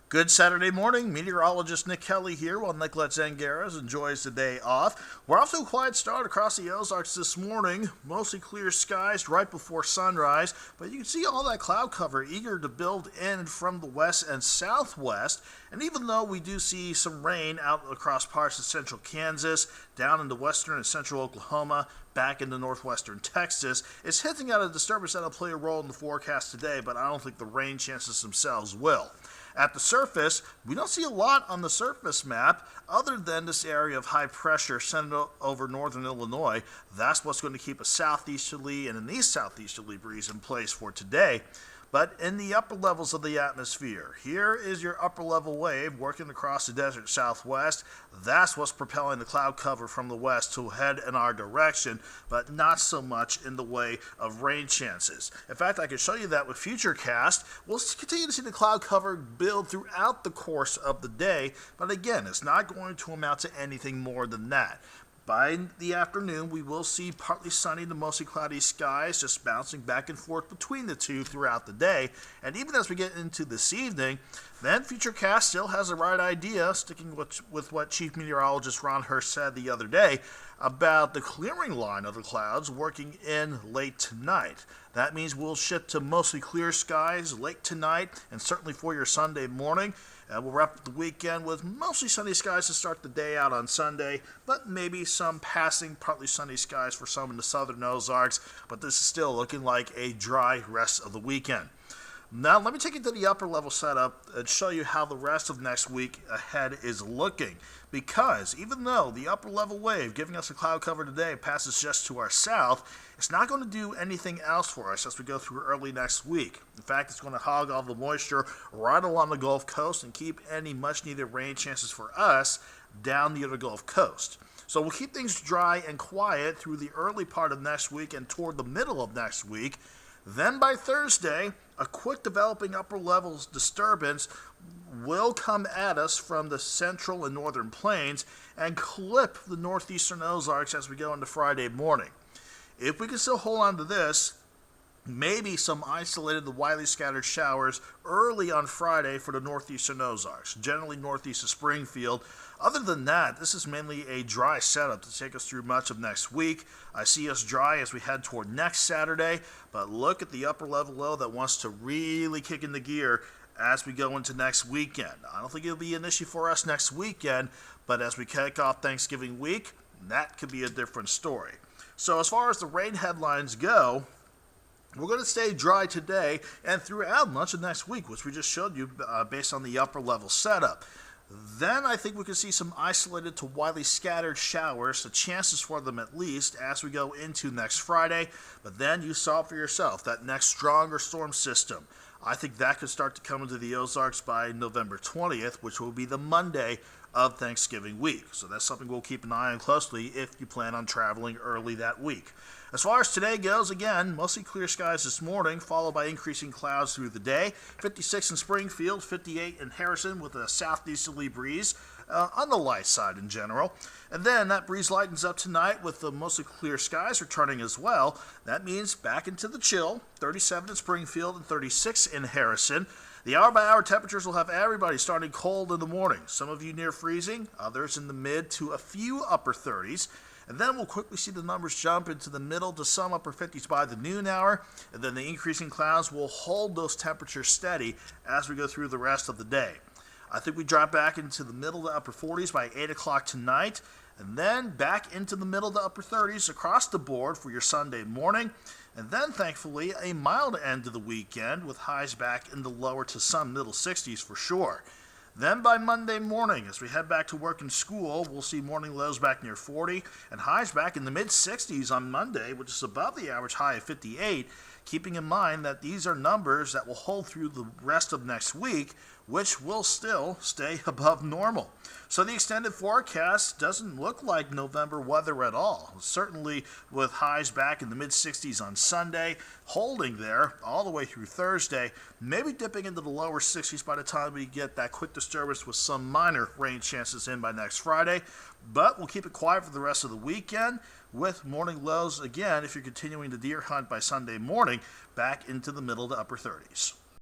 Good Saturday morning. Meteorologist Nick Kelly here while Nicolette Zangaras enjoys the day off. We're off to a quiet start across the Ozarks this morning. Mostly clear skies right before sunrise, but you can see all that cloud cover eager to build in from the west and southwest. And even though we do see some rain out across parts of central Kansas, down into western and central Oklahoma, back into northwestern Texas, it's hinting at a disturbance that'll play a role in the forecast today, but I don't think the rain chances themselves will. At the surface, we don't see a lot on the surface map other than this area of high pressure centered over northern Illinois. That's what's going to keep a southeasterly and an east southeasterly breeze in place for today. But in the upper levels of the atmosphere, here is your upper level wave working across the desert southwest. That's what's propelling the cloud cover from the west to head in our direction, but not so much in the way of rain chances. In fact, I can show you that with Futurecast. We'll continue to see the cloud cover build throughout the course of the day, but again, it's not going to amount to anything more than that. By the afternoon, we will see partly sunny to mostly cloudy skies, just bouncing back and forth between the two throughout the day. And even as we get into this evening, then Futurecast still has the right idea, sticking with what Chief Meteorologist Ron Hurst said the other day about the clearing line of the clouds working in late tonight. That means we'll shift to mostly clear skies late tonight and certainly for your Sunday morning. We'll wrap up the weekend with mostly sunny skies to start the day out on Sunday, but maybe some passing partly sunny skies for some in the southern Ozarks, but this is still looking like a dry rest of the weekend. Now, let me take you to the upper level setup and show you how the rest of next week ahead is looking. Because even though the upper level wave giving us a cloud cover today passes just to our south, it's not going to do anything else for us as we go through early next week. In fact, it's going to hog all the moisture right along the Gulf Coast and keep any much needed rain chances for us down near the Gulf Coast. So we'll keep things dry and quiet through the early part of next week and toward the middle of next week. Then by Thursday, a quick developing upper levels disturbance will come at us from the central and northern plains and clip the northeastern Ozarks as we go into Friday morning. If we can still hold on to this, maybe some isolated to widely scattered showers early on Friday for the northeastern Ozarks, generally northeast of Springfield. Other than that, this is mainly a dry setup to take us through much of next week. I see us dry as we head toward next Saturday, but look at the upper level low that wants to really kick into gear as we go into next weekend. I don't think it'll be an issue for us next weekend, but as we kick off Thanksgiving week, that could be a different story. So as far as the rain headlines go, we're going to stay dry today and throughout much of next week, which we just showed you based on the upper level setup. Then I think we can see some isolated to widely scattered showers, the chances for them at least, as we go into next Friday. But then you saw for yourself that next stronger storm system. I think that could start to come into the Ozarks by November 20th, which will be the Monday of Thanksgiving week. So that's something we'll keep an eye on closely if you plan on traveling early that week. As far as today goes, again, mostly clear skies this morning, followed by increasing clouds through the day. 56 in Springfield, 58 in Harrison with a southeasterly breeze on the light side in general. And then that breeze lightens up tonight with the mostly clear skies returning as well. That means back into the chill, 37 in Springfield and 36 in Harrison. The hour-by-hour temperatures will have everybody starting cold in the morning. Some of you near freezing, others in the mid to a few upper 30s. And then we'll quickly see the numbers jump into the middle to some upper 50s by the noon hour. And then the increasing clouds will hold those temperatures steady as we go through the rest of the day. I think we drop back into the middle to upper 40s by 8 o'clock tonight. And then back into the middle to upper 30s across the board for your Sunday morning. And then, thankfully, a mild end to the weekend with highs back in the lower to some middle 60s for sure. Then by Monday morning, as we head back to work and school, we'll see morning lows back near 40 and highs back in the mid-60s on Monday, which is above the average high of 58, keeping in mind that these are numbers that will hold through the rest of next week, which will still stay above normal. So the extended forecast doesn't look like November weather at all. Certainly with highs back in the mid-60s on Sunday, holding there all the way through Thursday, maybe dipping into the lower 60s by the time we get that quick disturbance with some minor rain chances in by next Friday. But we'll keep it quiet for the rest of the weekend with morning lows, again, if you're continuing the deer hunt by Sunday morning, back into the middle to upper 30s.